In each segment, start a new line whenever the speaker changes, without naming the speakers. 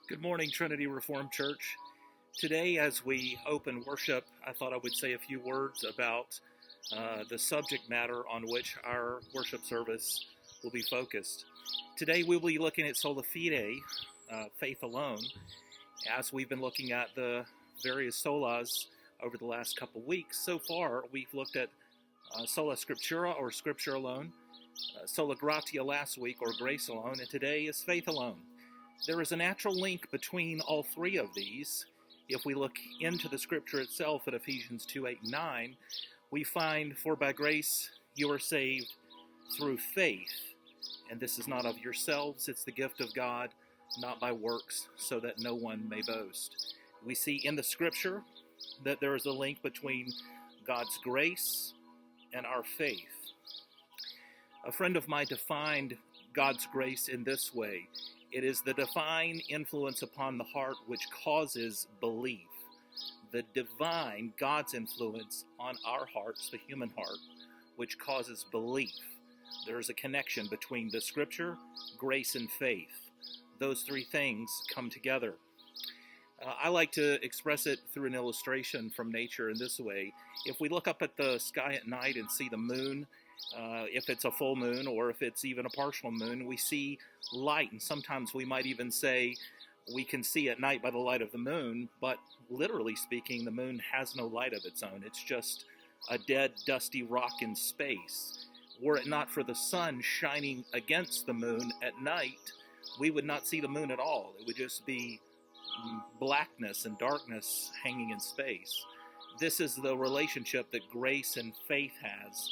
Good morning, Trinity Reformed Church. Today, as we open worship, I thought I would say a few words about the subject matter on which our worship service will be focused. Today, we'll be looking at Sola Fide, faith alone, as we've been looking at the various solas over the last couple weeks. So far, we've looked at Sola Scriptura, or Scripture alone, Sola Gratia last week, or grace alone, and today is faith alone. There is a natural link between all three of these. If we look into the Scripture itself at Ephesians 2:8-9, we find, "For by grace you are saved through faith, and this is not of yourselves, it's the gift of God, not by works, so that no one may boast." We see in the Scripture that there is a link between God's grace and our faith. A friend of mine defined God's grace in this way: it is the divine influence upon the heart which causes belief. The divine, God's influence on our hearts, the human heart, which causes belief. There is a connection between the Scripture, grace, and faith. Those three things come together. I like to express it through an illustration from nature in this way. If we look up at the sky at night and see the moon, if it's a full moon or if it's even a partial moon, we see light, and sometimes we might even say we can see at night by the light of the moon, but literally speaking, the moon has no light of its own. It's just a dead, dusty rock in space. Were it not for the sun shining against the moon at night, we would not see the moon at all. It would just be blackness and darkness hanging in space. This is the relationship that grace and faith has.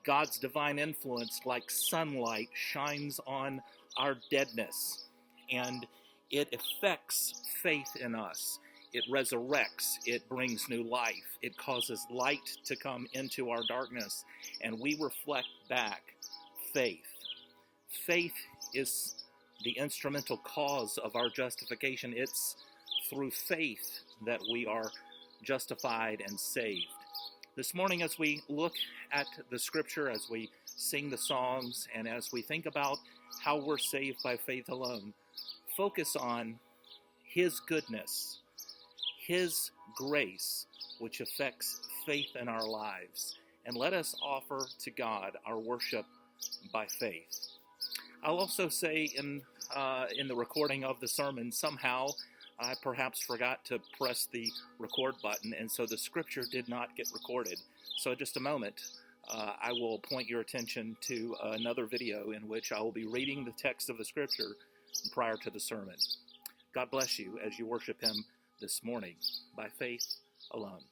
God's divine influence, like sunlight, shines on our deadness, and it affects faith in us. It resurrects, it brings new life, it causes light to come into our darkness, and we reflect back faith. Faith is the instrumental cause of our justification. It's through faith that we are justified and saved. This morning, as we look at the Scripture, as we sing the songs, and as we think about how we're saved by faith alone, focus on His goodness, His grace, which affects faith in our lives. And let us offer to God our worship by faith. I'll also say in the recording of the sermon, somehow I perhaps forgot to press the record button, and so the Scripture did not get recorded. So in just a moment, I will point your attention to another video in which I will be reading the text of the Scripture prior to the sermon. God bless you as you worship Him this morning by faith alone.